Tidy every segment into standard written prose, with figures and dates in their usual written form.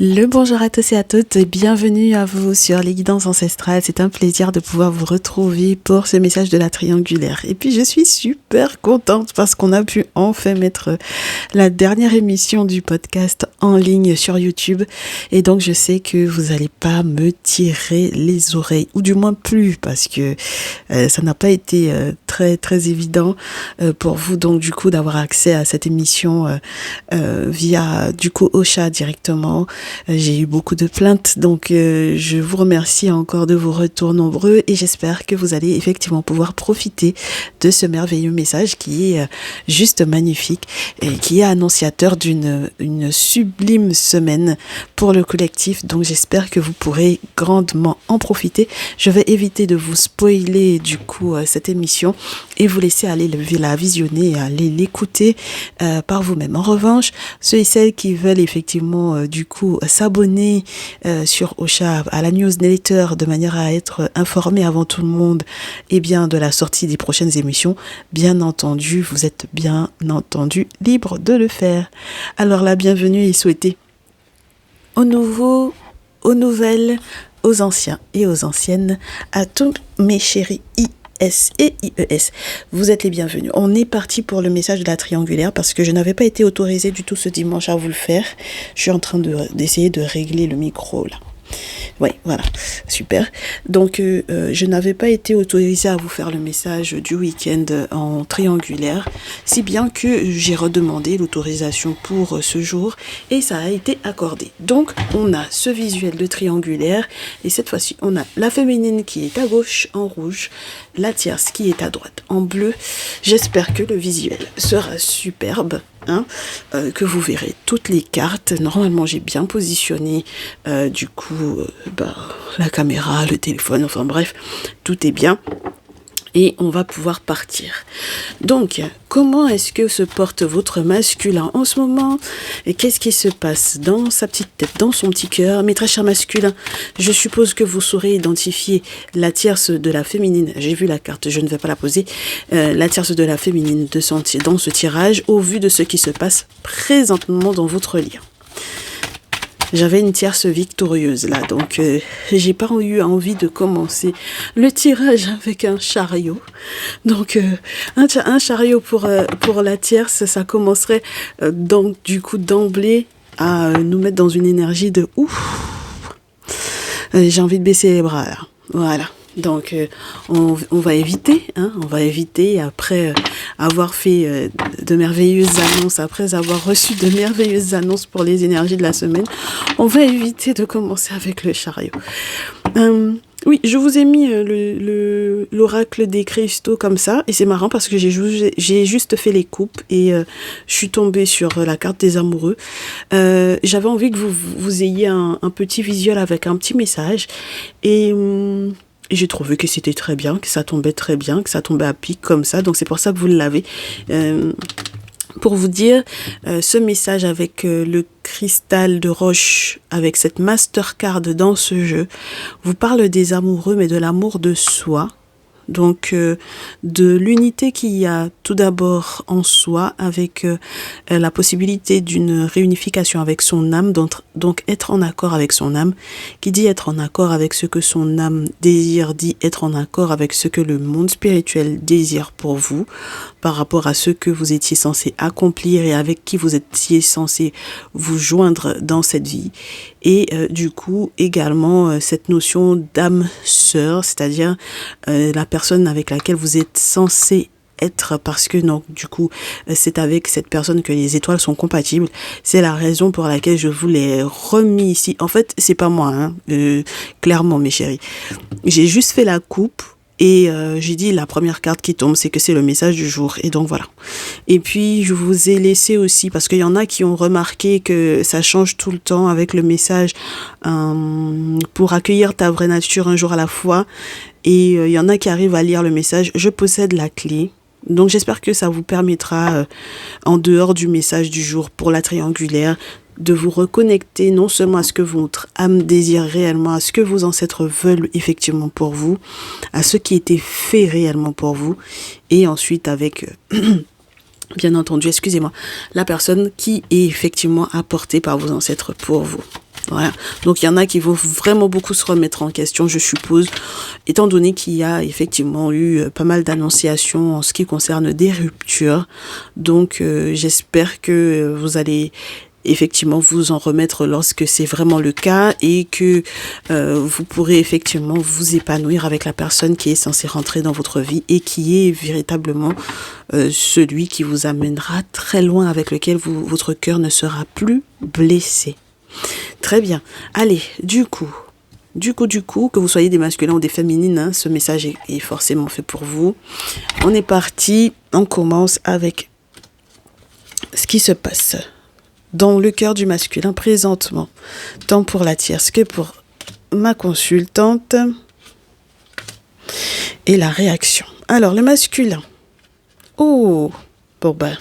Le bonjour à tous et à toutes, bienvenue à vous sur les guidances ancestrales. C'est un plaisir de pouvoir vous retrouver pour ce message de la triangulaire. Et puis je suis super contente parce qu'on a pu enfin mettre la dernière émission du podcast en ligne sur YouTube. Et donc je sais que vous n'allez pas me tirer les oreilles, ou du moins plus, parce que ça n'a pas été très évident pour vous donc du coup d'avoir accès à cette émission via du coup Ocha directement. J'ai eu beaucoup de plaintes, donc je vous remercie encore de vos retours nombreux et j'espère que vous allez effectivement pouvoir profiter de ce merveilleux message qui est juste magnifique et qui est annonciateur d'une sublime semaine pour le collectif. Donc j'espère que vous pourrez grandement en profiter. Je vais éviter de vous spoiler du coup cette émission et vous laisser aller la visionner et aller l'écouter par vous-même. En revanche, ceux et celles qui veulent effectivement du coup s'abonner sur Ocha à la newsletter de manière à être informé avant tout le monde de la sortie des prochaines émissions, bien entendu, vous êtes bien entendu libre de le faire. Alors la bienvenue est souhaitée aux nouveaux, aux nouvelles, aux anciens et aux anciennes, à tous mes chéris IS et IES. Vous êtes les bienvenus. On est parti pour le message de la triangulaire parce que je n'avais pas été autorisée du tout ce dimanche à vous le faire. Je suis en train d'essayer de régler le micro là. Oui, voilà, super. Donc, je n'avais pas été autorisée à vous faire le message du week-end en triangulaire, si bien que j'ai redemandé l'autorisation pour ce jour et ça a été accordé. Donc, on a ce visuel de triangulaire et cette fois-ci, on a la féminine qui est à gauche en rouge, la tierce qui est à droite en bleu. J'espère que le visuel sera superbe. Que vous verrez toutes les cartes. Normalement, j'ai bien positionné la caméra, le téléphone, enfin bref, tout est bien. Et on va pouvoir partir. Donc, comment est-ce que se porte votre masculin en ce moment? Et qu'est-ce qui se passe dans sa petite tête, dans son petit cœur? Mes très chers masculins, je suppose que vous saurez identifier la tierce de la féminine. J'ai vu la carte, je ne vais pas la poser. La tierce de la féminine dans ce tirage au vu de ce qui se passe présentement dans votre lien. J'avais une tierce victorieuse là, donc j'ai pas eu envie de commencer le tirage avec un chariot. Donc un chariot pour la tierce, ça commencerait donc du coup d'emblée à nous mettre dans une énergie de ouf. J'ai envie de baisser les bras là. Voilà. Donc on va éviter, on va éviter après avoir fait de merveilleuses annonces, après avoir reçu de merveilleuses annonces pour les énergies de la semaine, on va éviter de commencer avec le chariot. Oui, je vous ai mis l'oracle des cristaux comme ça, et c'est marrant parce que j'ai juste fait les coupes et je suis tombée sur la carte des amoureux. J'avais envie que vous ayez un petit visuel avec un petit message et j'ai trouvé que c'était très bien, que ça tombait très bien, que ça tombait à pic comme ça. Donc c'est pour ça que vous l'avez. Pour vous dire, ce message avec le cristal de roche, avec cette mastercard dans ce jeu, vous parle des amoureux, mais de l'amour de soi. Donc, de l'unité qu'il y a tout d'abord en soi, avec la possibilité d'une réunification avec son âme, donc être en accord avec son âme. Qui dit être en accord avec ce que son âme désire, dit être en accord avec ce que le monde spirituel désire pour vous, par rapport à ce que vous étiez censé accomplir et avec qui vous étiez censé vous joindre dans cette vie. Et du coup, également, cette notion d'âme sœur, c'est-à-dire la personne avec laquelle vous êtes censé être, parce que non, du coup, c'est avec cette personne que les étoiles sont compatibles. C'est la raison pour laquelle je vous l'ai remis ici. En fait, c'est pas moi, clairement, mes chéris. J'ai juste fait la coupe. Et j'ai dit la première carte qui tombe, c'est que c'est le message du jour. Et donc voilà. Et puis je vous ai laissé aussi, parce qu'il y en a qui ont remarqué que ça change tout le temps avec le message pour accueillir ta vraie nature un jour à la fois. Et il y en a qui arrivent à lire le message. Je possède la clé. Donc j'espère que ça vous permettra, en dehors du message du jour pour la triangulaire, de vous reconnecter non seulement à ce que votre âme désire réellement, à ce que vos ancêtres veulent effectivement pour vous, à ce qui était fait réellement pour vous, et ensuite avec, bien entendu, la personne qui est effectivement apportée par vos ancêtres pour vous. Voilà. Donc, il y en a qui vont vraiment beaucoup se remettre en question, je suppose, étant donné qu'il y a effectivement eu pas mal d'annonciations en ce qui concerne des ruptures. Donc, j'espère que vous allez effectivement vous en remettre lorsque c'est vraiment le cas et que vous pourrez effectivement vous épanouir avec la personne qui est censée rentrer dans votre vie et qui est véritablement celui qui vous amènera très loin, avec lequel votre cœur ne sera plus blessé. Très bien. Allez, du coup, que vous soyez des masculins ou des féminines, hein, ce message est forcément fait pour vous. On est parti, on commence avec ce qui se passe dans le cœur du masculin présentement, tant pour la tierce que pour ma consultante, et la réaction. Alors, le masculin. Oh, bon ben...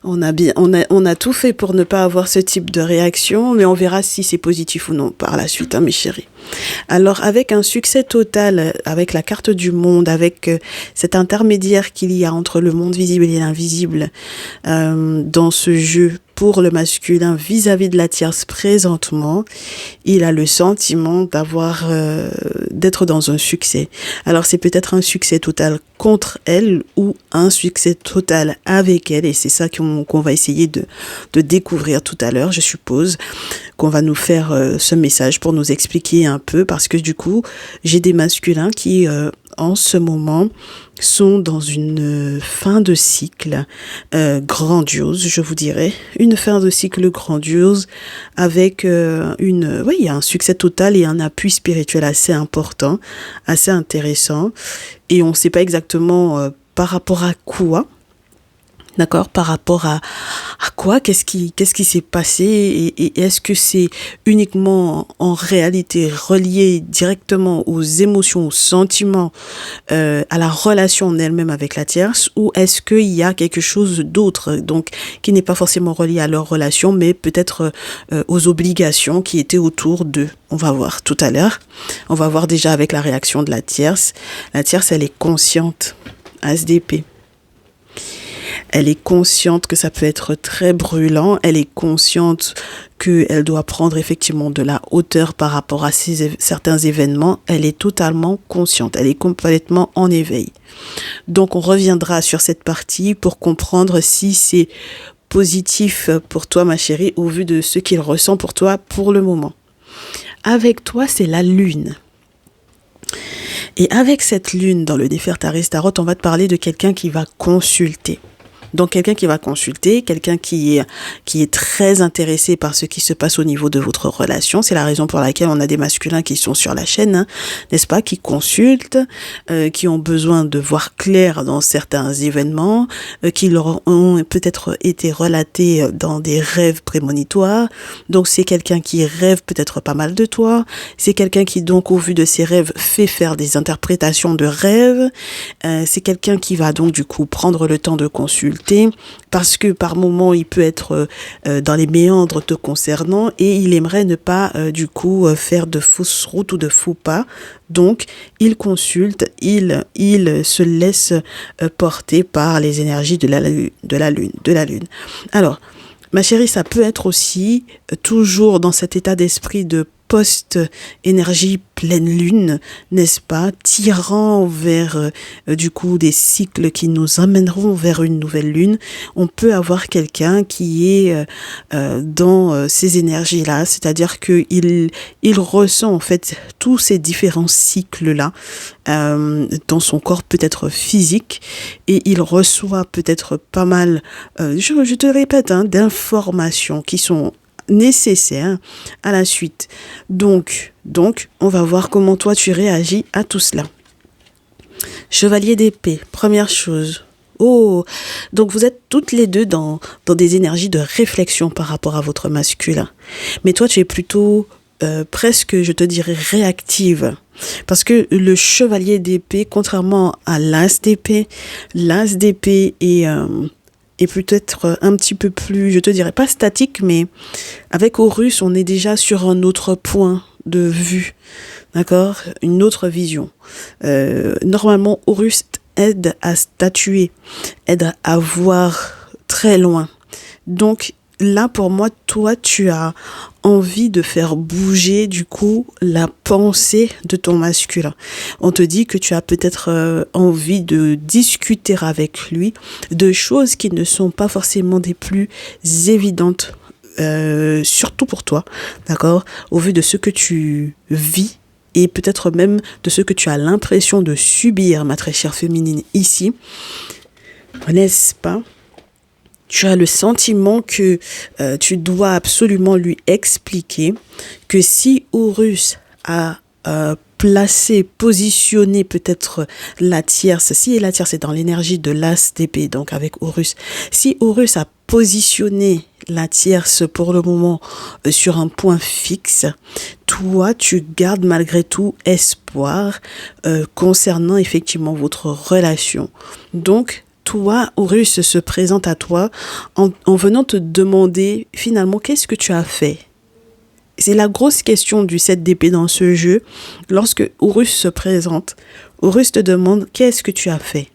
On a tout fait pour ne pas avoir ce type de réaction, mais on verra si c'est positif ou non par la suite, hein, mes chéris. Alors, avec un succès total, avec la carte du monde, avec cet intermédiaire qu'il y a entre le monde visible et l'invisible dans ce jeu pour le masculin vis-à-vis de la tierce présentement, il a le sentiment d'être dans un succès. Alors, c'est peut-être un succès total contre elle ou un succès total avec elle, et c'est ça qu'on va essayer de découvrir tout à l'heure, je suppose, qu'on va nous faire ce message pour nous expliquer un peu, parce que du coup, j'ai des masculins qui, en ce moment, sont dans une fin de cycle grandiose, je vous dirais. Une fin de cycle grandiose avec il y a un succès total et un appui spirituel assez important, assez intéressant. Et on ne sait pas exactement par rapport à quoi. D'accord, par rapport à quoi, qu'est-ce qui s'est passé et est-ce que c'est uniquement en réalité relié directement aux émotions, aux sentiments, à la relation en elle-même avec la tierce, ou est-ce qu'il y a quelque chose d'autre, donc qui n'est pas forcément relié à leur relation, mais peut-être aux obligations qui étaient autour d'eux. On va voir tout à l'heure. On va voir déjà avec la réaction de la tierce. La tierce, elle est consciente. SDP. Elle est consciente que ça peut être très brûlant. Elle est consciente qu'elle doit prendre effectivement de la hauteur par rapport à certains événements. Elle est totalement consciente. Elle est complètement en éveil. Donc, on reviendra sur cette partie pour comprendre si c'est positif pour toi, ma chérie, au vu de ce qu'il ressent pour toi pour le moment. Avec toi, c'est la lune. Et avec cette lune dans le Nefertari Tarot, on va te parler de quelqu'un qui va consulter. Donc, quelqu'un qui va consulter, quelqu'un qui est très intéressé par ce qui se passe au niveau de votre relation. C'est la raison pour laquelle on a des masculins qui sont sur la chaîne, hein, n'est-ce pas, qui consultent, qui ont besoin de voir clair dans certains événements, qui leur ont peut-être été relatés dans des rêves prémonitoires. Donc, c'est quelqu'un qui rêve peut-être pas mal de toi. C'est quelqu'un qui, donc, au vu de ses rêves, fait faire des interprétations de rêves. C'est quelqu'un qui va donc, du coup, prendre le temps de consulter, parce que par moment il peut être dans les méandres te concernant et il aimerait ne pas du coup faire de fausses routes ou de faux pas. Donc il consulte, il se laisse porter par les énergies de la lune. Alors ma chérie, ça peut être aussi toujours dans cet état d'esprit de post-énergie pleine lune, n'est-ce pas, tirant vers du coup des cycles qui nous amèneront vers une nouvelle lune. On peut avoir quelqu'un qui est dans ces énergies-là, c'est-à-dire que il ressent en fait tous ces différents cycles-là dans son corps peut-être physique, et il reçoit peut-être pas mal, je te répète, hein, d'informations qui sont nécessaire à la suite. Donc, on va voir comment toi tu réagis à tout cela. Chevalier d'épée, première chose. Oh, donc vous êtes toutes les deux dans des énergies de réflexion par rapport à votre masculin. Mais toi, tu es plutôt presque, je te dirais, réactive. Parce que le chevalier d'épée, contrairement à l'as d'épée est peut-être un petit peu plus, je te dirais pas statique, mais avec Horus, on est déjà sur un autre point de vue, d'accord, une autre vision. Normalement, Horus aide à statuer, aide à voir très loin. Donc, là, pour moi, toi, tu as envie de faire bouger, du coup, la pensée de ton masculin. On te dit que tu as peut-être envie de discuter avec lui de choses qui ne sont pas forcément des plus évidentes, surtout pour toi, d'accord? Au vu de ce que tu vis et peut-être même de ce que tu as l'impression de subir, ma très chère féminine, ici, n'est-ce pas? Tu as le sentiment que tu dois absolument lui expliquer que si Horus a placé, positionné peut-être la tierce, si la tierce est dans l'énergie de l'as d'épée, donc avec Horus, si Horus a positionné la tierce pour le moment sur un point fixe, toi tu gardes malgré tout espoir concernant effectivement votre relation. Donc toi, Horus se présente à toi en venant te demander finalement qu'est-ce que tu as fait. C'est la grosse question du 7 d'épée dans ce jeu. Lorsque Horus se présente, Horus te demande qu'est-ce que tu as fait.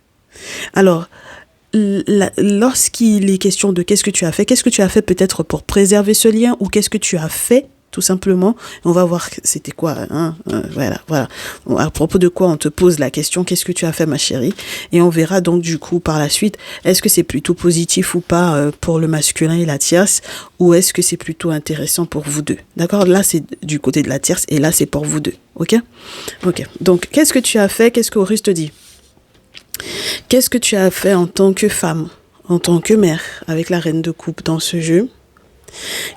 Alors, lorsqu'il est question de qu'est-ce que tu as fait peut-être pour préserver ce lien ou qu'est-ce que tu as fait tout simplement, on va voir c'était quoi, hein, voilà. À propos de quoi on te pose la question, qu'est-ce que tu as fait ma chérie, et on verra donc du coup par la suite, est-ce que c'est plutôt positif ou pas pour le masculin et la tierce, ou est-ce que c'est plutôt intéressant pour vous deux, d'accord? Là c'est du côté de la tierce et là c'est pour vous deux, ok, donc qu'est-ce que tu as fait, qu'est-ce que Horus te dit? Qu'est-ce que tu as fait en tant que femme, en tant que mère, avec la reine de coupe dans ce jeu?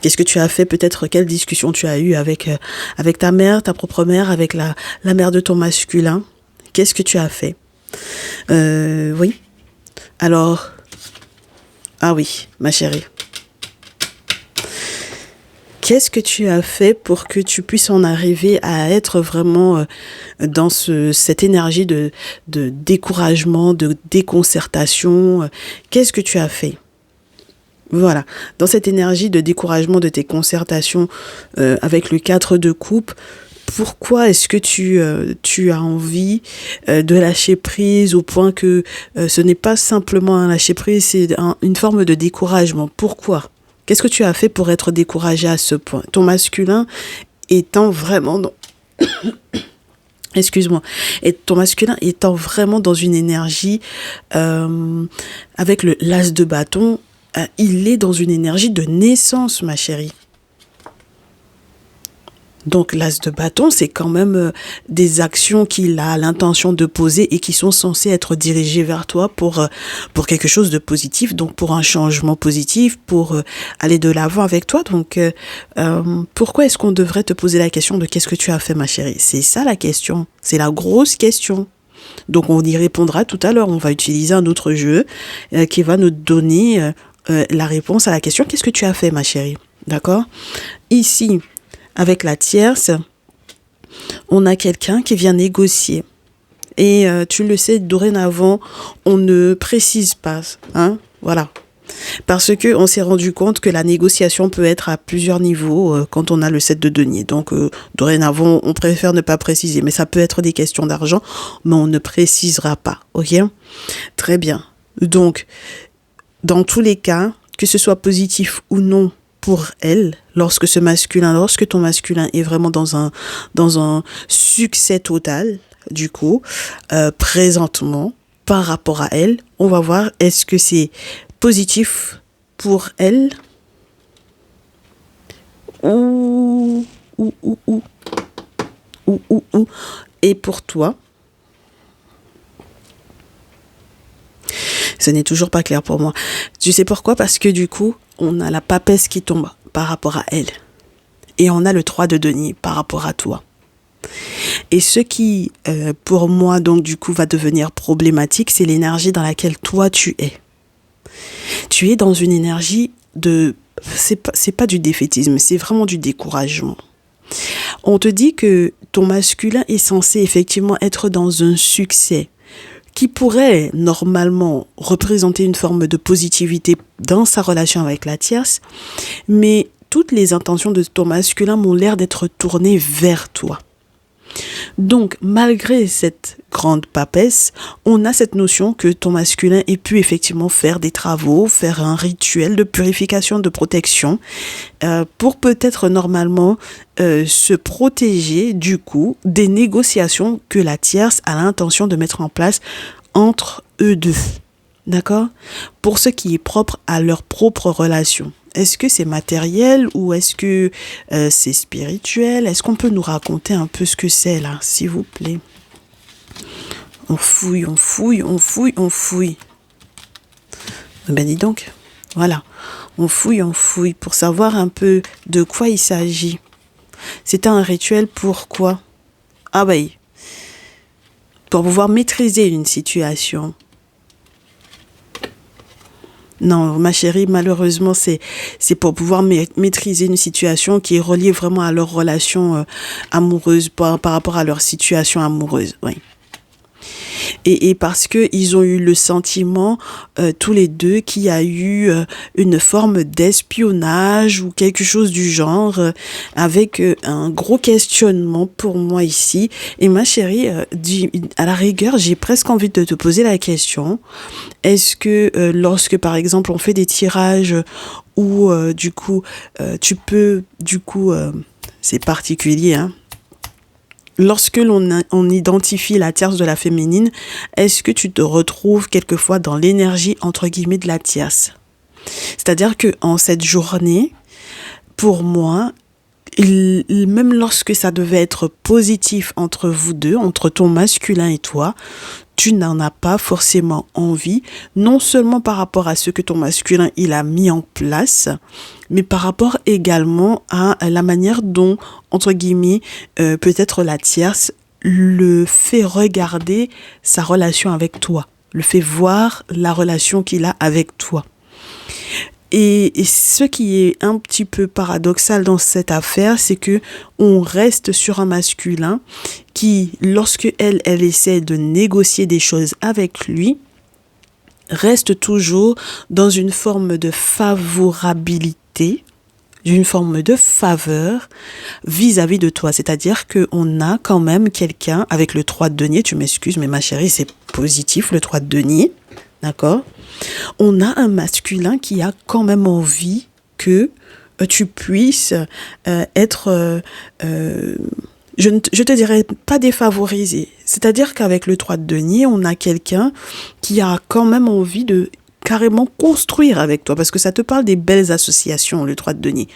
Qu'est-ce que tu as fait, peut-être quelle discussion tu as eue avec ta mère, ta propre mère, avec la mère de ton masculin? Qu'est-ce que tu as fait? Oui. Alors, ah oui, ma chérie. Qu'est-ce que tu as fait pour que tu puisses en arriver à être vraiment dans cette énergie de découragement, de déconcertation? Qu'est-ce que tu as fait? Voilà, dans cette énergie de découragement de tes concertations avec le 4 de coupe, pourquoi est-ce que tu as envie de lâcher prise au point que ce n'est pas simplement un lâcher prise, c'est une forme de découragement? Pourquoi? Qu'est-ce que tu as fait pour être découragé à ce point? Ton masculin étant vraiment dans... Excuse-moi. Et ton masculin étant vraiment dans une énergie avec le l'as de bâton, il est dans une énergie de naissance, ma chérie. Donc l'as de bâton, c'est quand même des actions qu'il a l'intention de poser et qui sont censées être dirigées vers toi pour quelque chose de positif, donc pour un changement positif, pour aller de l'avant avec toi. Donc pourquoi est-ce qu'on devrait te poser la question de qu'est-ce que tu as fait, ma chérie? C'est ça la question, c'est la grosse question. Donc on y répondra tout à l'heure, on va utiliser un autre jeu qui va nous donner la réponse à la question qu'est-ce que tu as fait, ma chérie? D'accord? Ici, avec la tierce, on a quelqu'un qui vient négocier. Et tu le sais, dorénavant, on ne précise pas, hein? Voilà. Parce que on s'est rendu compte que la négociation peut être à plusieurs niveaux quand on a le 7 de denier. Donc dorénavant, on préfère ne pas préciser, mais ça peut être des questions d'argent, mais on ne précisera pas, ok? Très bien. Donc, dans tous les cas, que ce soit positif ou non pour elle, lorsque ton masculin est vraiment dans un succès total, du coup, présentement, par rapport à elle, on va voir est-ce que c'est positif pour elle ou et pour toi. Ce n'est toujours pas clair pour moi. Tu sais pourquoi? Parce que du coup, on a la papesse qui tombe par rapport à elle. Et on a le 3 de denier par rapport à toi. Et ce qui, pour moi, donc du coup, va devenir problématique, c'est l'énergie dans laquelle toi, tu es. Tu es dans une énergie de... C'est pas du défaitisme, c'est vraiment du découragement. On te dit que ton masculin est censé effectivement être dans un succès qui pourrait normalement représenter une forme de positivité dans sa relation avec la tierce, mais toutes les intentions de ton masculin m'ont l'air d'être tournées vers toi. Donc, malgré cette grande papesse, on a cette notion que ton masculin ait pu effectivement faire des travaux, faire un rituel de purification, de protection, pour peut-être normalement se protéger du coup des négociations que la tierce a l'intention de mettre en place entre eux deux. D'accord? Pour ce qui est propre à leur propre relation. Est-ce que c'est matériel ou est-ce que c'est spirituel? Est-ce qu'on peut nous raconter un peu ce que c'est là, s'il vous plaît? On fouille, on fouille, on fouille, on fouille. Ben dis donc, voilà. On fouille pour savoir un peu de quoi il s'agit. C'est un rituel pour quoi? Ah oui, pour pouvoir maîtriser une situation. Non, ma chérie, malheureusement, c'est pour pouvoir maîtriser une situation qui est reliée vraiment à leur relation amoureuse, par rapport à leur situation amoureuse, oui. Et parce que ils ont eu le sentiment, tous les deux, qu'il y a eu une forme d'espionnage ou quelque chose du genre, avec un gros questionnement pour moi ici. Et ma chérie, à la rigueur, j'ai presque envie de te poser la question. Est-ce que lorsque, par exemple, on fait des tirages où, du coup, tu peux, du coup, c'est particulier, hein, lorsque on identifie la tierce de la féminine, est-ce que tu te retrouves quelquefois dans l'énergie, entre guillemets, de la tierce? C'est-à-dire que en cette journée, pour moi, même lorsque ça devait être positif entre vous deux, entre ton masculin et toi, tu n'en as pas forcément envie, non seulement par rapport à ce que ton masculin il a mis en place, mais par rapport également à la manière dont, entre guillemets, peut-être la tierce le fait regarder sa relation avec toi, le fait voir la relation qu'il a avec toi. Et ce qui est un petit peu paradoxal dans cette affaire, c'est que on reste sur un masculin qui, lorsque elle essaie de négocier des choses avec lui, reste toujours dans une forme de favorabilité, d'une forme de faveur vis-à-vis de toi. C'est-à-dire qu'on a quand même quelqu'un avec le 3 de denier, tu m'excuses, mais ma chérie, c'est positif, le 3 de denier, d'accord? On a un masculin qui a quand même envie que tu puisses être, je te dirais pas défavorisé. C'est-à-dire qu'avec le 3 de denier, on a quelqu'un qui a quand même envie de carrément construire avec toi, parce que ça te parle des belles associations, le 3 de denier.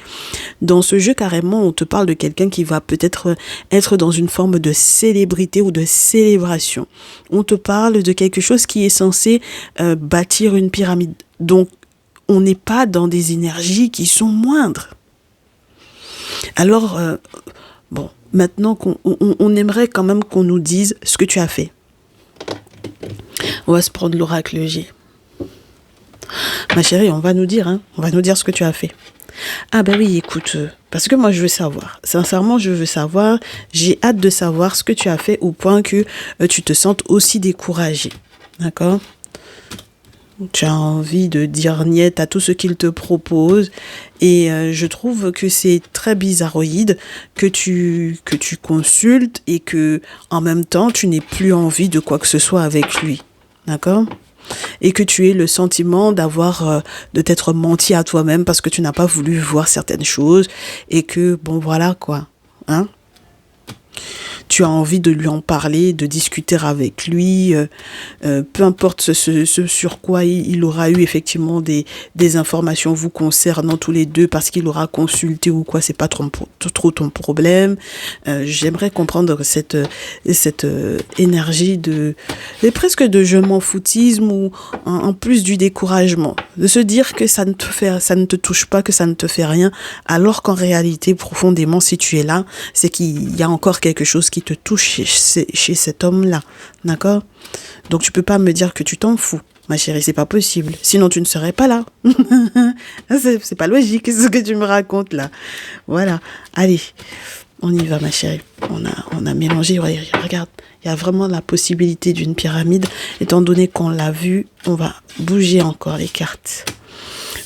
Dans ce jeu, carrément, on te parle de quelqu'un qui va peut-être être dans une forme de célébrité ou de célébration. On te parle de quelque chose qui est censé bâtir une pyramide. Donc, on n'est pas dans des énergies qui sont moindres. Alors, bon, maintenant on aimerait quand même qu'on nous dise ce que tu as fait. On va se prendre l'oracle G. Ma chérie, on va nous dire ce que tu as fait. Ah ben oui, écoute, parce que moi je veux savoir. Sincèrement, je veux savoir. J'ai hâte de savoir ce que tu as fait au point que tu te sentes aussi découragée. D'accord? Tu as envie de dire niet à tout ce qu'il te propose. Et je trouve que c'est très bizarroïde que tu consultes et que en même temps, tu n'aies plus envie de quoi que ce soit avec lui. D'accord? Et que tu aies le sentiment de t'être menti à toi-même parce que tu n'as pas voulu voir certaines choses et que, bon, voilà, quoi, hein. Tu as envie de lui en parler, de discuter avec lui, peu importe ce sur quoi il aura eu effectivement des informations vous concernant tous les deux parce qu'il aura consulté ou quoi, c'est pas trop ton problème. J'aimerais comprendre cette énergie presque de je m'en foutisme ou en plus du découragement, de se dire que ça ne te touche pas, que ça ne te fait rien, alors qu'en réalité profondément si tu es là, c'est qu'il y a encore quelque chose qui te touche chez cet homme-là, d'accord? Donc tu peux pas me dire que tu t'en fous, ma chérie, c'est pas possible, sinon tu ne serais pas là. c'est pas logique ce que tu me racontes là. Voilà, allez, on y va ma chérie. On a mélangé, ouais, regarde, il y a vraiment la possibilité d'une pyramide, étant donné qu'on l'a vu, on va bouger encore les cartes,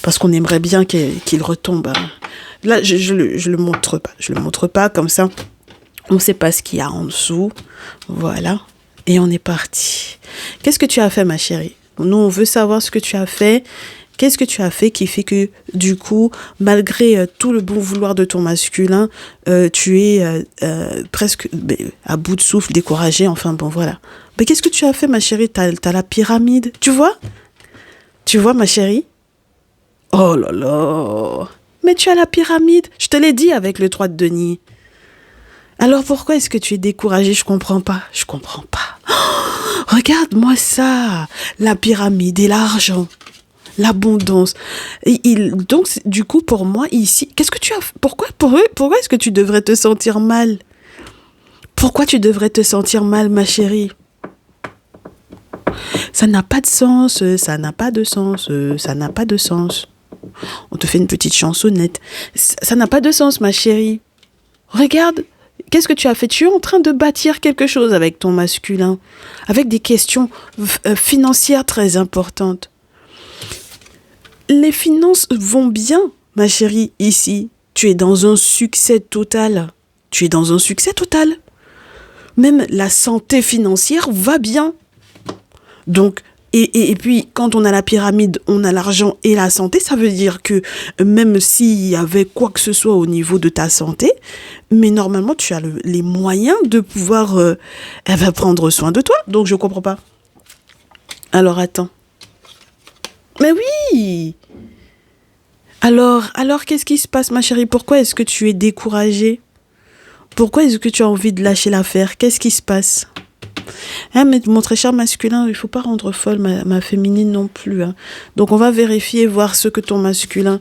parce qu'on aimerait bien qu'il retombe. Là, je le montre pas comme ça. On ne sait pas ce qu'il y a en dessous. Voilà. Et on est parti. Qu'est-ce que tu as fait, ma chérie? Nous, on veut savoir ce que tu as fait. Qu'est-ce que tu as fait qui fait que, du coup, malgré tout le bon vouloir de ton masculin, tu es presque à bout de souffle, découragé, enfin bon, voilà. Mais qu'est-ce que tu as fait, ma chérie? T'as la pyramide, tu vois? Tu vois, ma chérie? Oh là là! Mais tu as la pyramide, je te l'ai dit avec le 3 de denier. Alors pourquoi est-ce que tu es découragé? Je comprends pas, je comprends pas. Oh, regarde-moi ça, la pyramide et l'argent. L'abondance. Donc, du coup, pour moi, ici, qu'est-ce que tu as... Pourquoi est-ce que tu devrais te sentir mal? Pourquoi tu devrais te sentir mal, ma chérie? Ça n'a pas de sens, ça n'a pas de sens, ça n'a pas de sens. On te fait une petite chansonnette. Ça n'a pas de sens, ma chérie. Regarde, qu'est-ce que tu as fait? Tu es en train de bâtir quelque chose avec ton masculin, avec des questions financières très importantes. Les finances vont bien, ma chérie, ici. Tu es dans un succès total. Tu es dans un succès total. Même la santé financière va bien. Donc, et puis, quand on a la pyramide, on a l'argent et la santé, ça veut dire que même s'il y avait quoi que ce soit au niveau de ta santé, mais normalement, tu as les moyens de pouvoir prendre soin de toi. Donc, je ne comprends pas. Alors, attends. Mais oui! Alors, qu'est-ce qui se passe, ma chérie? Pourquoi est-ce que tu es découragée? Pourquoi est-ce que tu as envie de lâcher l'affaire? Qu'est-ce qui se passe? Hein, mais mon très cher masculin, il ne faut pas rendre folle ma féminine non plus. Hein. Donc, on va vérifier, voir ce que ton masculin,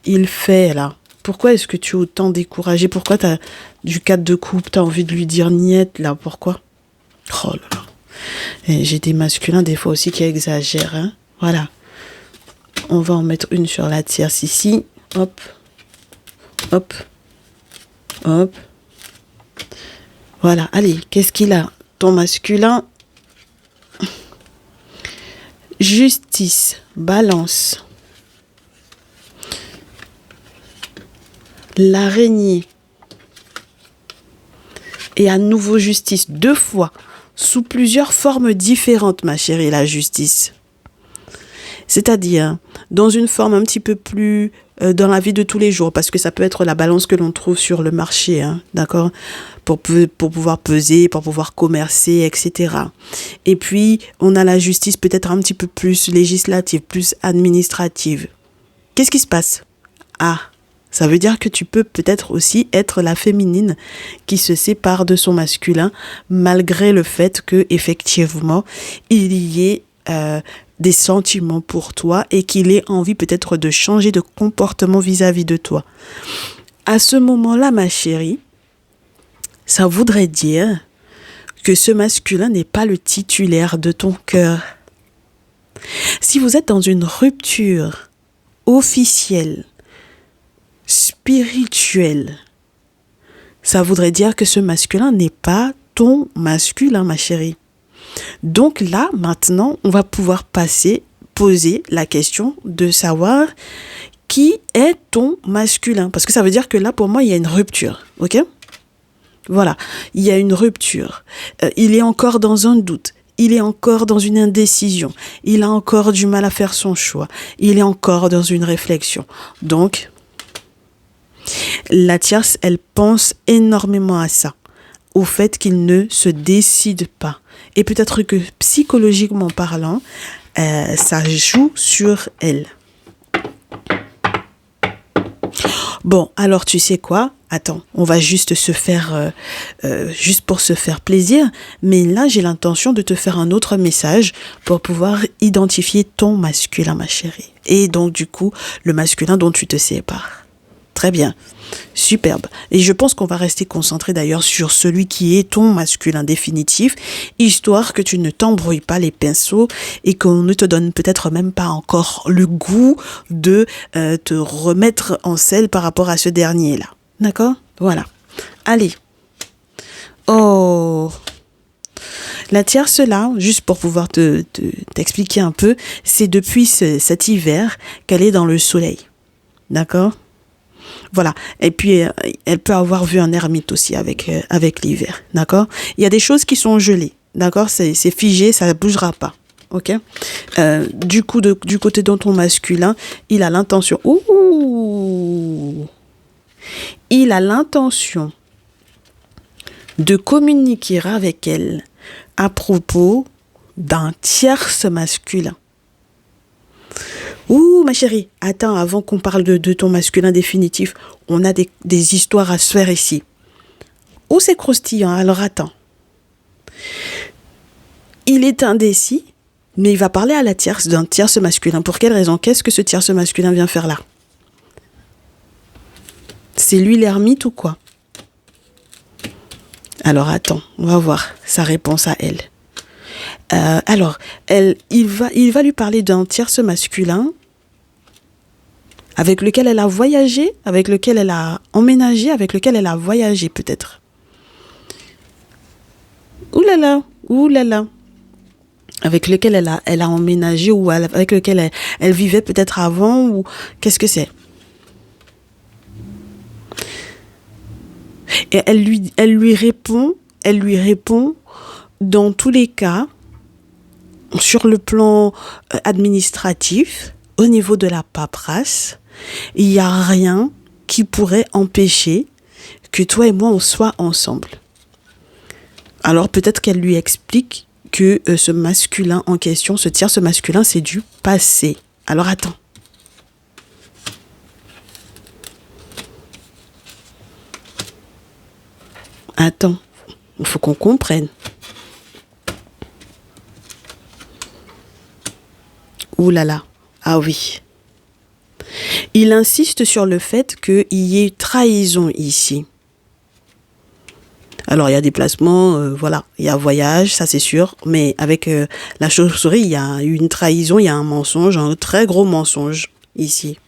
il fait, là. Pourquoi est-ce que tu es autant découragée? Pourquoi tu as du 4 de coupe? Tu as envie de lui dire niette, là? Pourquoi? Oh là là. Et j'ai des masculins, des fois aussi, qui exagèrent. Hein. Voilà. On va en mettre une sur la tierce ici. Hop. Hop. Hop. Voilà. Allez, qu'est-ce qu'il a? Ton masculin. Justice. Balance. L'araignée. Et à nouveau justice. 2 fois. Sous plusieurs formes différentes, ma chérie, la justice. C'est-à-dire, dans une forme un petit peu plus dans la vie de tous les jours, parce que ça peut être la balance que l'on trouve sur le marché, hein, d'accord, pour pouvoir peser, pour pouvoir commercer, etc. Et puis, on a la justice peut-être un petit peu plus législative, plus administrative. Qu'est-ce qui se passe? Ah, ça veut dire que tu peux peut-être aussi être la féminine qui se sépare de son masculin, malgré le fait que effectivement il y ait des sentiments pour toi et qu'il ait envie peut-être de changer de comportement vis-à-vis de toi. À ce moment-là, ma chérie, ça voudrait dire que ce masculin n'est pas le titulaire de ton cœur. Si vous êtes dans une rupture officielle, spirituelle, ça voudrait dire que ce masculin n'est pas ton masculin, ma chérie. Donc là, maintenant, on va pouvoir poser la question de savoir qui est ton masculin. Parce que ça veut dire que là, pour moi, il y a une rupture. Ok? Voilà, il y a une rupture. Il est encore dans un doute. Il est encore dans une indécision. Il a encore du mal à faire son choix. Il est encore dans une réflexion. Donc, la tierce, elle pense énormément à ça. Au fait qu'il ne se décide pas. Et peut-être que psychologiquement parlant, ça joue sur elle. Bon, alors tu sais quoi? Attends, on va juste se faire, juste pour se faire plaisir. Mais là, j'ai l'intention de te faire un autre message pour pouvoir identifier ton masculin, ma chérie. Et donc, du coup, le masculin dont tu te sépares. Très bien, superbe. Et je pense qu'on va rester concentré d'ailleurs sur celui qui est ton masculin définitif, histoire que tu ne t'embrouilles pas les pinceaux et qu'on ne te donne peut-être même pas encore le goût de te remettre en selle par rapport à ce dernier-là. D'accord? Voilà. Allez. Oh. La tierce là, juste pour pouvoir t'expliquer un peu, c'est depuis cet hiver qu'elle est dans le soleil. D'accord? Voilà. Et puis, elle peut avoir vu un ermite aussi avec l'hiver. D'accord? Il y a des choses qui sont gelées. D'accord? C'est figé, ça ne bougera pas. Ok? Du côté de ton masculin, il a l'intention. Ouh! Il a l'intention de communiquer avec elle à propos d'un tierce masculin. Ouh, ma chérie, attends, avant qu'on parle de ton masculin définitif, on a des histoires à se faire ici. Oh, c'est croustillant, alors attends. Il est indécis, mais il va parler à d'un tierce masculin. Pour quelle raison? Qu'est-ce que ce tierce masculin vient faire là? C'est lui l'ermite ou quoi? Alors attends, on va voir sa réponse à elle. Il va lui parler d'un tierce masculin avec lequel elle a voyagé, avec lequel elle a emménagé, avec lequel elle a voyagé peut-être. Ouh là là. Avec lequel elle a emménagé ou avec lequel elle vivait peut-être avant ou qu'est-ce que c'est? Et elle lui répond dans tous les cas, sur le plan administratif, au niveau de la paperasse, il n'y a rien qui pourrait empêcher que toi et moi on soit ensemble. Alors peut-être qu'elle lui explique que ce masculin en question, ce tierce masculin, c'est du passé. Alors attends. Attends, il faut qu'on comprenne. Ouh là là, ah oui. Il insiste sur le fait qu'il y ait trahison ici. Alors, il y a déplacement, voilà, il y a voyage, ça c'est sûr, mais avec la chauve-souris, il y a eu une trahison, il y a un mensonge, un très gros mensonge ici.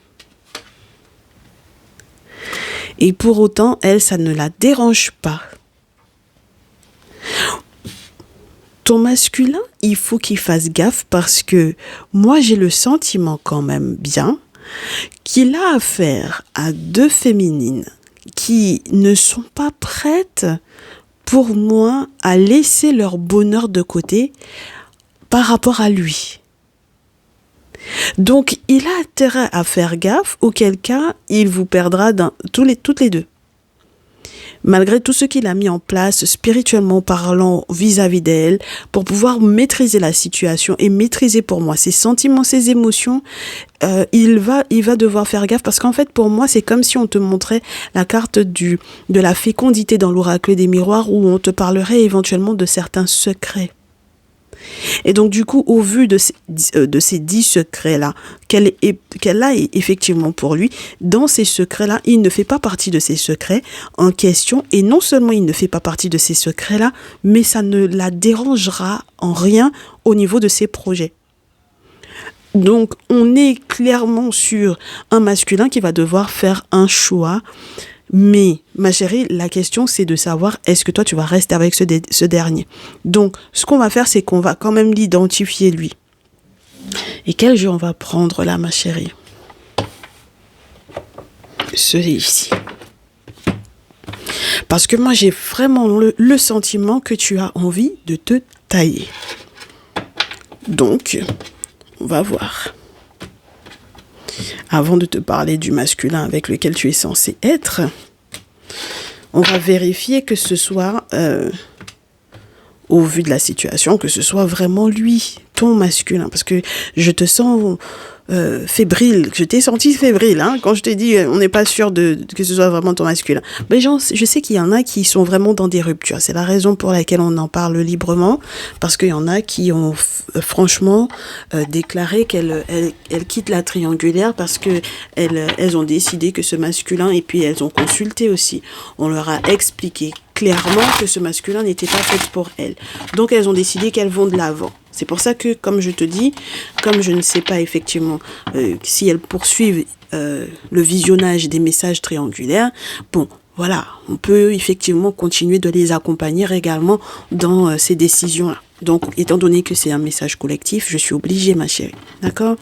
Et pour autant, elle, ça ne la dérange pas. Ton masculin, il faut qu'il fasse gaffe parce que moi, j'ai le sentiment quand même bien qu'il a affaire à deux féminines qui ne sont pas prêtes, pour moi, à laisser leur bonheur de côté par rapport à lui. Donc, il a intérêt à faire gaffe, auquel cas, il vous perdra toutes les deux. Malgré tout ce qu'il a mis en place, spirituellement parlant, vis-à-vis d'elle, pour pouvoir maîtriser la situation et maîtriser pour moi ses sentiments, ses émotions, il va devoir faire gaffe parce qu'en fait, pour moi, c'est comme si on te montrait la carte de la fécondité dans l'oracle des miroirs où on te parlerait éventuellement de certains secrets. Et donc, du coup, au vu de ces 10 secrets-là, qu'elle a effectivement pour lui, dans ces secrets-là, il ne fait pas partie de ces secrets en question. Et non seulement il ne fait pas partie de ces secrets-là, mais ça ne la dérangera en rien au niveau de ses projets. Donc, on est clairement sur un masculin qui va devoir faire un choix. Mais, ma chérie, la question, c'est de savoir, est-ce que toi, tu vas rester avec ce dernier? Donc, ce qu'on va faire, c'est qu'on va quand même l'identifier, lui. Et quel jeu on va prendre là, ma chérie? Celui-ci. Parce que moi, j'ai vraiment le sentiment que tu as envie de te tailler. Donc, on va voir. Avant de te parler du masculin avec lequel tu es censé être, on va vérifier que ce soit, au vu de la situation, que ce soit vraiment lui, ton masculin. Parce que je te sens fébrile, je t'ai senti fébrile, hein, quand je t'ai dit on n'est pas sûr que ce soit vraiment ton masculin. Mais je sais qu'il y en a qui sont vraiment dans des ruptures. C'est la raison pour laquelle on en parle librement, parce qu'il y en a qui ont franchement déclaré qu'elles quittent la triangulaire parce que elles ont décidé que ce masculin, et puis elles ont consulté aussi. On leur a expliqué clairement que ce masculin n'était pas fait pour elles. Donc elles ont décidé qu'elles vont de l'avant. C'est pour ça que, comme je te dis, comme je ne sais pas effectivement si elles poursuivent le visionnage des messages triangulaires, bon, voilà, on peut effectivement continuer de les accompagner également dans ces décisions-là. Donc, étant donné que c'est un message collectif, je suis obligée, ma chérie. D'accord?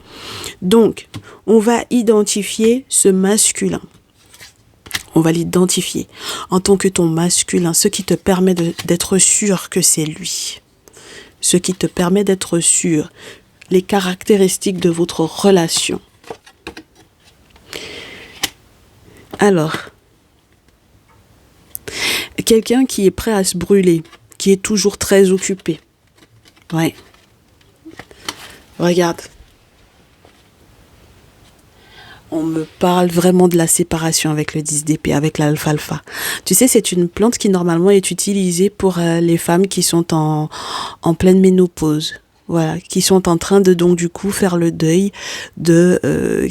Donc, on va identifier ce masculin. On va l'identifier en tant que ton masculin, ce qui te permet d'être sûr que c'est lui. Ce qui te permet d'être sûr, les caractéristiques de votre relation. Alors, quelqu'un qui est prêt à se brûler, qui est toujours très occupé. Ouais. Regarde. On me parle vraiment de la séparation avec le 10 d'épée, avec l'alfalfa. Tu sais, c'est une plante qui normalement est utilisée pour les femmes qui sont en pleine ménopause. Voilà, qui sont en train de donc du coup faire le deuil de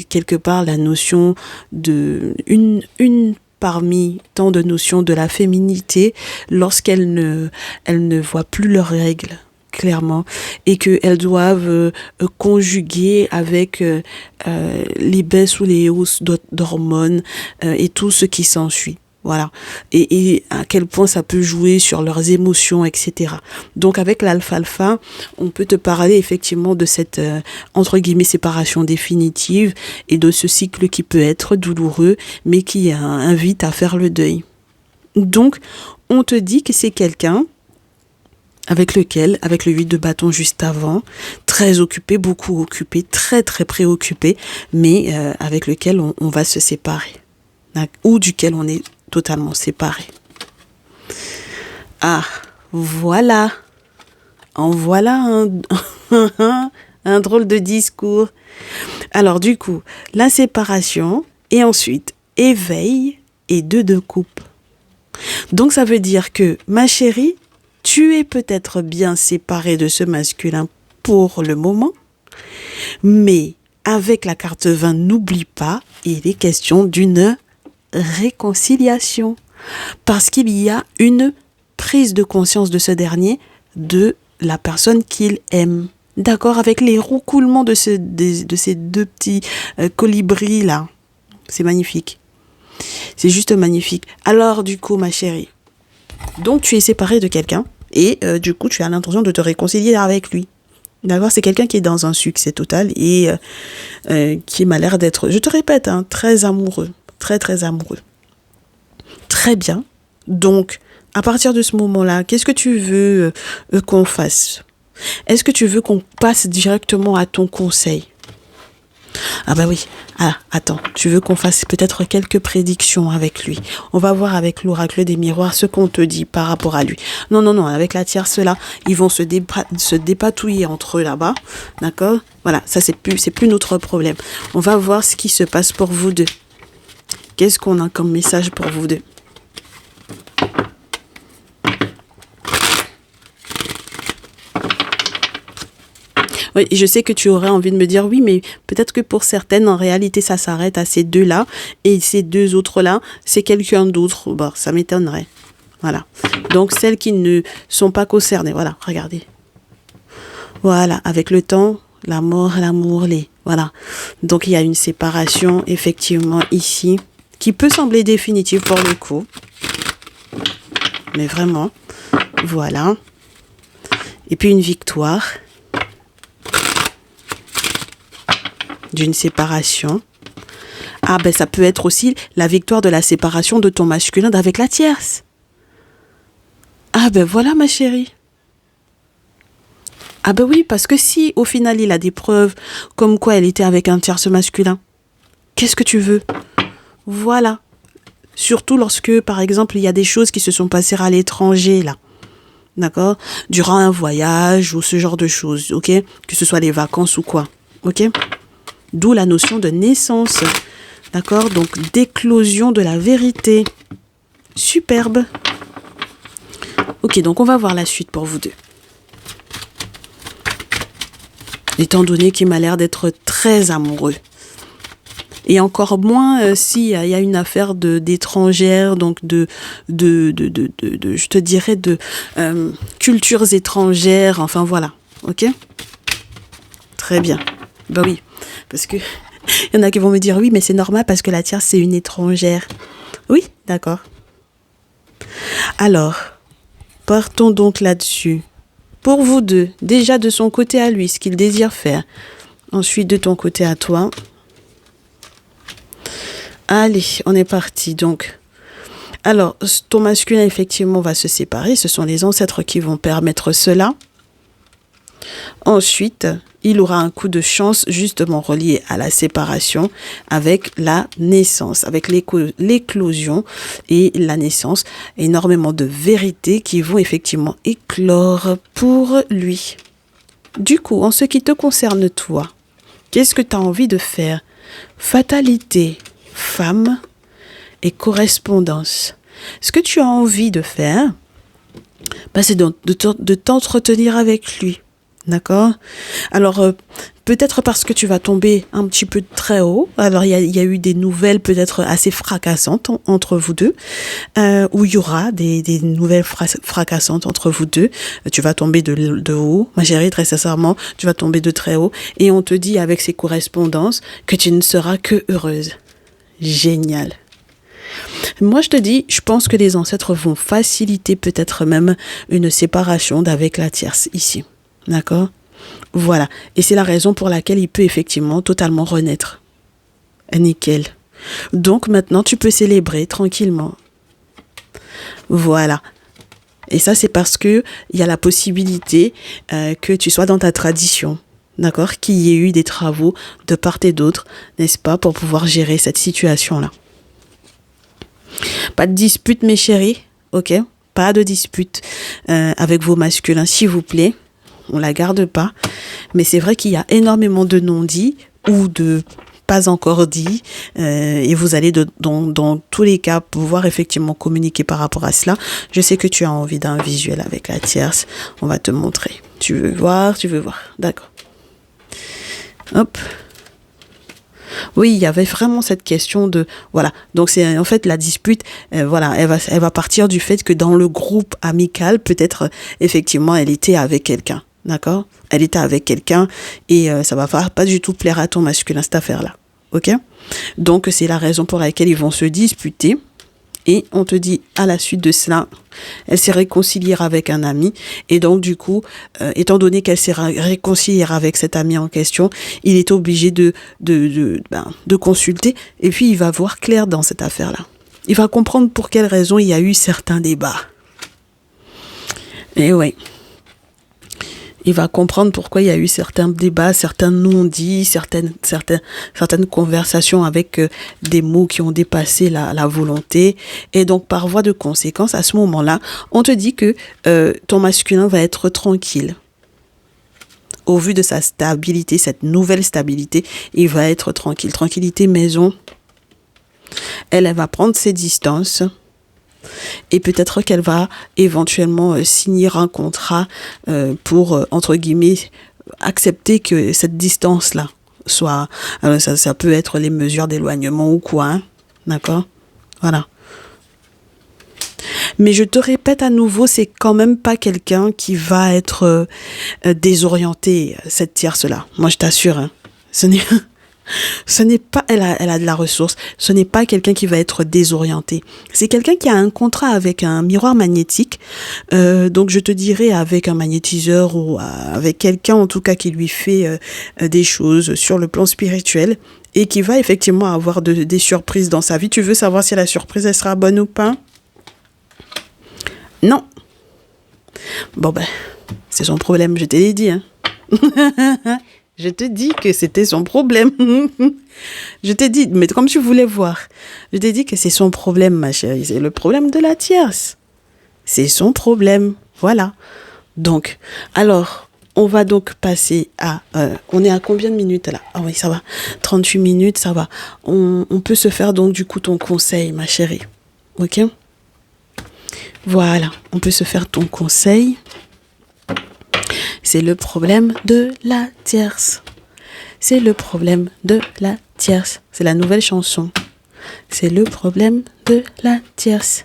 quelque part la notion de une parmi tant de notions de la féminité lorsqu'elles ne voient plus leurs règles clairement, et qu'elles doivent conjuguer avec les baisses ou les hausses d'hormones et tout ce qui s'ensuit. Voilà. Et à quel point ça peut jouer sur leurs émotions, etc. Donc avec l'alfalfa, on peut te parler effectivement de cette, entre guillemets, séparation définitive et de ce cycle qui peut être douloureux, mais qui invite à faire le deuil. Donc, on te dit que c'est quelqu'un avec le 8 de bâton juste avant, très occupé, beaucoup occupé, très très préoccupé, mais avec lequel on va se séparer, ou duquel on est totalement séparé. Ah, voilà. En voilà un drôle de discours. Alors du coup, la séparation, et ensuite, éveil et 2 de coupe. Donc ça veut dire que, ma chérie, tu es peut-être bien séparée de ce masculin pour le moment, mais avec la carte 20, n'oublie pas, il est question d'une réconciliation. Parce qu'il y a une prise de conscience de ce dernier, de la personne qu'il aime. D'accord, avec les roucoulements de ces 2 petits colibris là. C'est magnifique. C'est juste magnifique. Alors du coup, ma chérie, donc tu es séparée de quelqu'un et du coup tu as l'intention de te réconcilier avec lui. D'accord, c'est quelqu'un qui est dans un succès total et qui m'a l'air d'être, je te répète, très amoureux, très très amoureux. Très bien. Donc, à partir de ce moment-là, qu'est-ce que tu veux qu'on fasse? Est-ce que tu veux qu'on passe directement à ton conseil? Ah bah oui, attends, tu veux qu'on fasse peut-être quelques prédictions avec lui. On va voir avec l'oracle des miroirs ce qu'on te dit par rapport à lui. Non, avec la tierce là, ils vont se dépatouiller entre eux là-bas, d'accord? Voilà, ça c'est plus notre problème. On va voir ce qui se passe pour vous deux. Qu'est-ce qu'on a comme message pour vous deux? Oui, je sais que tu aurais envie de me dire oui, mais peut-être que pour certaines, en réalité, ça s'arrête à ces 2-là, et ces 2 autres-là, c'est quelqu'un d'autre. Bon, ça m'étonnerait. Voilà. Donc, celles qui ne sont pas concernées, voilà, regardez. Voilà, avec le temps, la mort, l'amour, voilà. Donc, il y a une séparation, effectivement, ici, qui peut sembler définitive pour le coup. Mais vraiment, voilà. Et puis, une victoire d'une séparation. Ah ben ça peut être aussi la victoire de la séparation de ton masculin d'avec la tierce. Ah ben voilà ma chérie. Ah ben oui, parce que si au final il a des preuves comme quoi elle était avec un tierce masculin, qu'est-ce que tu veux? Voilà. Surtout lorsque par exemple il y a des choses qui se sont passées à l'étranger là. D'accord? Durant un voyage ou ce genre de choses, ok? Que ce soit les vacances ou quoi, ok? D'où la notion de naissance, d'accord? Donc, d'éclosion de la vérité. Superbe. Ok, donc on va voir la suite pour vous deux. Étant donné qu'il m'a l'air d'être très amoureux. Et encore moins s'il y a une affaire d'étrangères, donc je te dirais de cultures étrangères, enfin voilà, ok? Très bien. Bah oui. Parce que il y en a qui vont me dire oui, mais c'est normal parce que la tierce, c'est une étrangère. Oui, d'accord. Alors, partons donc là-dessus. Pour vous deux, déjà de son côté à lui, ce qu'il désire faire. Ensuite, de ton côté à toi. Allez, on est parti. Donc, Alors, ton masculin, effectivement, va se séparer. Ce sont les ancêtres qui vont permettre cela. Ensuite, il aura un coup de chance justement relié à la séparation avec la naissance, avec l'éclosion et la naissance. Énormément de vérités qui vont effectivement éclore pour lui. Du coup, en ce qui te concerne toi, qu'est-ce que tu as envie de faire? Fatalité, femme et correspondance. Ce que tu as envie de faire, c'est de t'entretenir avec lui. D'accord? Alors, peut-être parce que tu vas tomber un petit peu très haut. Alors, il y a eu des nouvelles peut-être assez fracassantes entre vous deux, où il y aura des nouvelles fracassantes entre vous deux. Tu vas tomber de haut, ma chérie, très sincèrement, tu vas tomber de très haut. Et on te dit avec ces correspondances que tu ne seras que heureuse. Génial. Moi, je te dis, je pense que les ancêtres vont faciliter peut-être même une séparation d'avec la tierce ici. D'accord? Voilà. Et c'est la raison pour laquelle il peut effectivement totalement renaître. Nickel. Donc maintenant, tu peux célébrer tranquillement. Voilà. Et ça, c'est parce que il y a la possibilité que tu sois dans ta tradition. D'accord? Qu'il y ait eu des travaux de part et d'autre, n'est-ce pas, pour pouvoir gérer cette situation-là. Pas de dispute, mes chéris. Ok? Pas de dispute avec vos masculins, s'il vous plaît. On la garde pas, mais c'est vrai qu'il y a énormément de non-dits ou de pas encore dits, et vous allez dans tous les cas pouvoir effectivement communiquer par rapport à cela. Je sais que tu as envie d'un visuel avec la tierce, on va te montrer. Tu veux voir, d'accord. Hop. Oui, il y avait vraiment cette question de voilà. Donc c'est en fait la dispute. Voilà, elle va partir du fait que dans le groupe amical, peut-être effectivement, elle était avec quelqu'un. D'accord? Elle était avec quelqu'un et ça va pas du tout plaire à ton masculin, cette affaire-là. Ok? Donc, c'est la raison pour laquelle ils vont se disputer. Et on te dit, à la suite de cela, elle s'est réconciliée avec un ami. Et donc, du coup, étant donné qu'elle s'est réconciliée avec cet ami en question, il est obligé de consulter. Et puis, il va voir clair dans cette affaire-là. Il va comprendre pour quelles raisons il y a eu certains débats. Et ouais. Il va comprendre pourquoi il y a eu certains débats, certains non-dits, certaines conversations avec des mots qui ont dépassé la volonté. Et donc, par voie de conséquence, à ce moment-là, on te dit que ton masculin va être tranquille. Au vu de sa stabilité, cette nouvelle stabilité, il va être tranquille. Tranquillité maison. Elle va prendre ses distances. Et peut-être qu'elle va éventuellement signer un contrat pour, entre guillemets, accepter que cette distance-là soit... Alors ça peut être les mesures d'éloignement ou quoi, hein, d'accord? Voilà. Mais je te répète à nouveau, c'est quand même pas quelqu'un qui va être désorienté, cette tierce-là. Moi, je t'assure, hein. Ce n'est pas, elle a de la ressource. Ce n'est pas quelqu'un qui va être désorienté. C'est quelqu'un qui a un contrat avec un miroir magnétique. Donc je te dirais avec un magnétiseur ou avec quelqu'un en tout cas qui lui fait des choses sur le plan spirituel et qui va effectivement avoir des surprises dans sa vie. Tu veux savoir si la surprise elle sera bonne ou pas? Non. Bon c'est son problème. Je te l'ai dit. Hein. Je te dis que c'était son problème. Je t'ai dit, mais comme tu voulais voir, je t'ai dit que c'est son problème, ma chérie. C'est le problème de la tierce. C'est son problème. Voilà. Donc, alors, on va donc passer à... on est à combien de minutes là? Ah oui, ça va. 38 minutes, ça va. On peut se faire donc du coup ton conseil, ma chérie. Ok? Voilà. On peut se faire ton conseil. C'est le problème de la tierce. C'est le problème de la tierce. C'est la nouvelle chanson. C'est le problème de la tierce.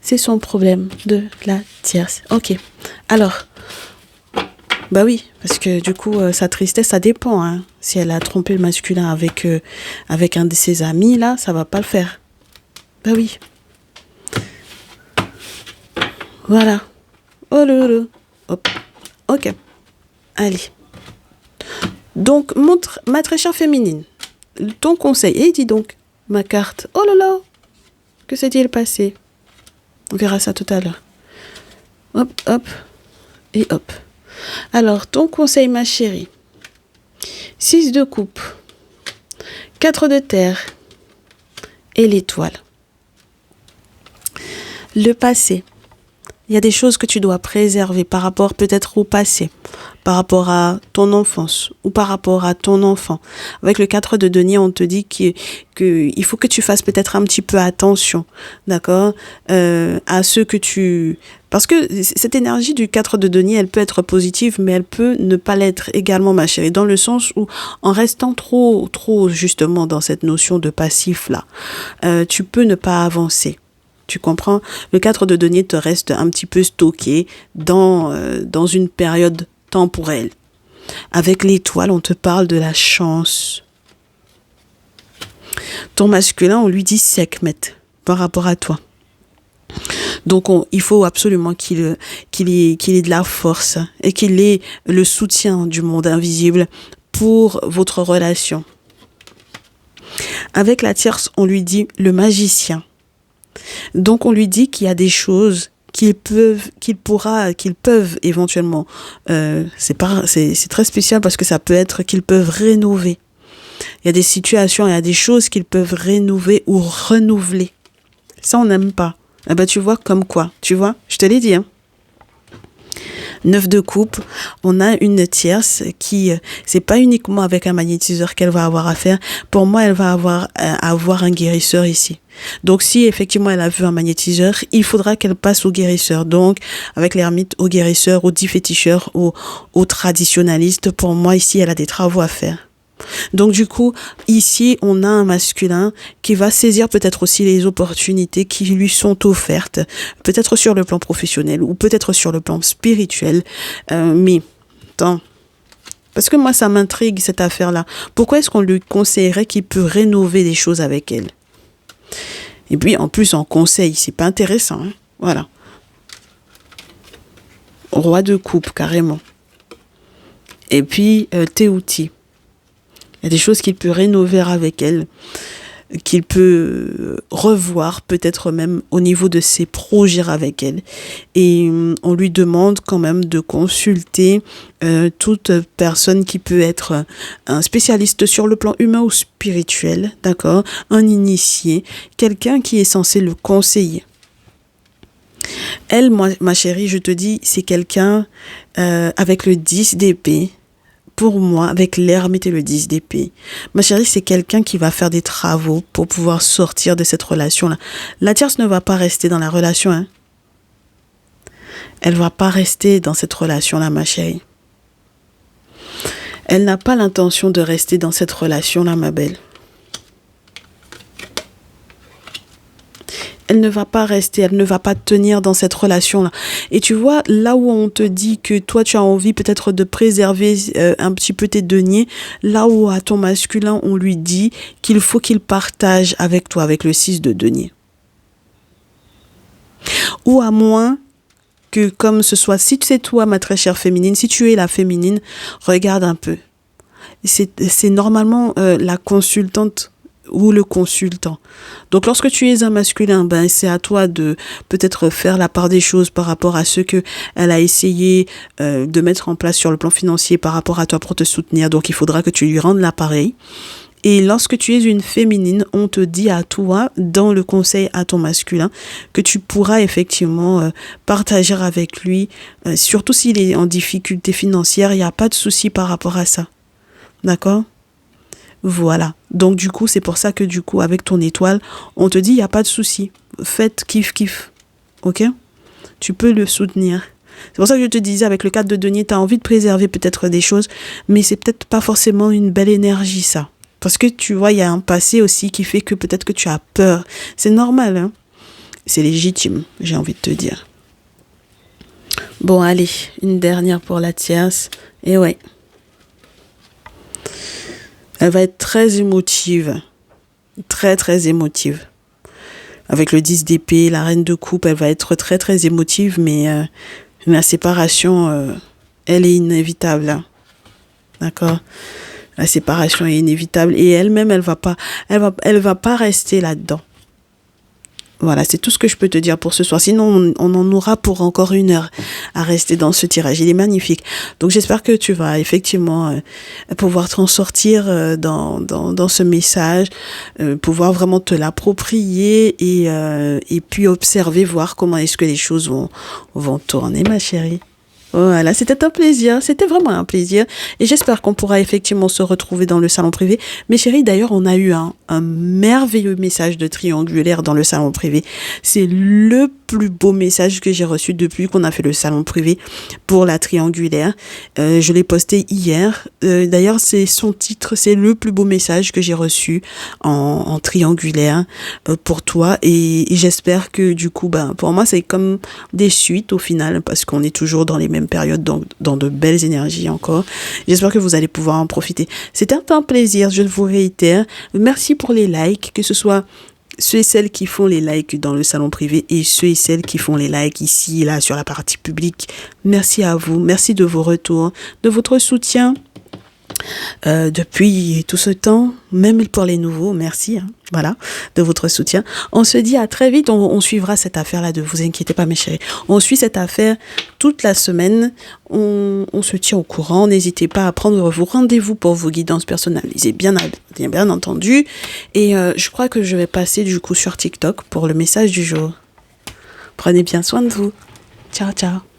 C'est son problème de la tierce. Ok. Alors, bah oui, parce que du coup, sa tristesse, ça dépend. Hein. Si elle a trompé le masculin avec un de ses amis, là, ça va pas le faire. Bah oui. Voilà. Oh lolo. Hop. Ok. Allez. Donc, montre ma très chère féminine. Ton conseil. Et dis donc, ma carte. Oh là là. Que s'est-il passé? On verra ça tout à l'heure. Hop, hop, et hop. Alors, ton conseil, ma chérie. 6 de coupe, 4 de terre et l'étoile. Le passé. Il y a des choses que tu dois préserver par rapport peut-être au passé, par rapport à ton enfance ou par rapport à ton enfant. Avec le 4 de denier, on te dit qu'il faut que tu fasses peut-être un petit peu attention, d'accord, à ce que tu... Parce que cette énergie du 4 de denier, elle peut être positive, mais elle peut ne pas l'être également, ma chérie, dans le sens où, en restant trop justement dans cette notion de passif-là, tu peux ne pas avancer. Tu comprends? Le 4 de denier te reste un petit peu stocké dans une période temporelle. Avec l'étoile, on te parle de la chance. Ton masculin, on lui dit Sekhmet par rapport à toi. Donc, il faut absolument qu'il ait de la force et qu'il ait le soutien du monde invisible pour votre relation. Avec la tierce, on lui dit le magicien. Donc, on lui dit qu'il y a des choses qu'ils peuvent éventuellement. C'est très spécial parce que ça peut être qu'ils peuvent rénover. Il y a des situations, il y a des choses qu'ils peuvent rénover ou renouveler. Ça, on n'aime pas. Eh ben, tu vois, comme quoi, tu vois, je te l'ai dit, hein. 9 de coupe, on a une tierce qui, c'est pas uniquement avec un magnétiseur qu'elle va avoir à faire. Pour moi, elle va avoir un guérisseur ici. Donc, si effectivement elle a vu un magnétiseur, il faudra qu'elle passe au guérisseur. Donc, avec l'ermite, au guérisseur, au dit féticheur, au traditionnaliste, pour moi, ici, elle a des travaux à faire. Donc du coup, ici, on a un masculin qui va saisir peut-être aussi les opportunités qui lui sont offertes, peut-être sur le plan professionnel ou peut-être sur le plan spirituel. Mais, attends, parce que moi, ça m'intrigue cette affaire-là. Pourquoi est-ce qu'on lui conseillerait qu'il peut rénover des choses avec elle? Et puis, en plus, en conseil, c'est pas intéressant, hein. Voilà. Roi de coupe, carrément. Et puis, Théouti. Il y a des choses qu'il peut rénover avec elle, qu'il peut revoir peut-être même au niveau de ses projets avec elle. Et on lui demande quand même de consulter toute personne qui peut être un spécialiste sur le plan humain ou spirituel, d'accord, un initié, quelqu'un qui est censé le conseiller. Elle, moi, ma chérie, je te dis, c'est quelqu'un avec le 10 d'épée. Pour moi, avec l'ermite et le 10 d'épée, ma chérie, c'est quelqu'un qui va faire des travaux pour pouvoir sortir de cette relation-là. La tierce ne va pas rester dans la relation, hein. Elle va pas rester dans cette relation-là, ma chérie. Elle n'a pas l'intention de rester dans cette relation-là, ma belle. Elle ne va pas rester, elle ne va pas tenir dans cette relation-là. Et tu vois, là où on te dit que toi, tu as envie peut-être de préserver un petit peu tes deniers, là où à ton masculin, on lui dit qu'il faut qu'il partage avec toi, avec le 6 de denier. Ou à moins que, comme ce soit, si c'est toi, ma très chère féminine, si tu es la féminine, regarde un peu. C'est normalement la consultante ou le consultant. Donc, lorsque tu es un masculin, ben, c'est à toi de peut-être faire la part des choses par rapport à ce que elle a essayé de mettre en place sur le plan financier par rapport à toi pour te soutenir. Donc, il faudra que tu lui rendes l'appareil. Et lorsque tu es une féminine, on te dit à toi, dans le conseil à ton masculin, que tu pourras effectivement partager avec lui, surtout s'il est en difficulté financière, il n'y a pas de souci par rapport à ça. D'accord ? Voilà. Donc, du coup, c'est pour ça que, du coup, avec ton étoile, on te dit, il n'y a pas de souci. Faites kiff. OK? Tu peux le soutenir. C'est pour ça que je te disais, avec le 4 de denier, tu as envie de préserver peut-être des choses, mais c'est peut-être pas forcément une belle énergie, ça. Parce que, tu vois, il y a un passé aussi qui fait que peut-être que tu as peur. C'est normal, hein? C'est légitime, j'ai envie de te dire. Bon, allez, une dernière pour la tierce. Et ouais. Elle va être très émotive. Très, très émotive. Avec le 10 d'épée, la reine de coupe, elle va être très, très émotive, mais la séparation, elle est inévitable. Hein. D'accord ? La séparation est inévitable. Et elle-même, elle va pas rester là-dedans. Voilà, c'est tout ce que je peux te dire pour ce soir. Sinon, on en aura pour encore 1 heure à rester dans ce tirage. Il est magnifique. Donc, j'espère que tu vas effectivement pouvoir t'en sortir dans ce message, pouvoir vraiment te l'approprier et puis observer, voir comment est-ce que les choses vont tourner, ma chérie. Voilà, c'était un plaisir, c'était vraiment un plaisir et j'espère qu'on pourra effectivement se retrouver dans le salon privé. Mes chéris, d'ailleurs, on a eu un merveilleux message de triangulaire dans le salon privé. C'est le plus beau message que j'ai reçu depuis qu'on a fait le salon privé pour la triangulaire. Je l'ai posté hier. D'ailleurs, c'est son titre, c'est le plus beau message que j'ai reçu en triangulaire pour toi et j'espère que du coup, pour moi, c'est comme des suites au final parce qu'on est toujours dans les mêmes périodes, donc dans de belles énergies encore. J'espère que vous allez pouvoir en profiter. C'était un plaisir, je vous réitère. Merci pour les likes, que ce soit ceux et celles qui font les likes dans le salon privé et ceux et celles qui font les likes ici et là sur la partie publique. Merci à vous, merci de vos retours, de votre soutien. Depuis tout ce temps, même pour les nouveaux, merci, voilà, de votre soutien. On se dit à très vite, on suivra cette affaire-là, ne vous inquiétez pas mes chéris. On suit cette affaire toute la semaine, on se tient au courant, n'hésitez pas à prendre vos rendez-vous pour vos guidances personnalisées, bien entendu. Et je crois que je vais passer du coup sur TikTok pour le message du jour. Prenez bien soin de vous. Ciao, ciao.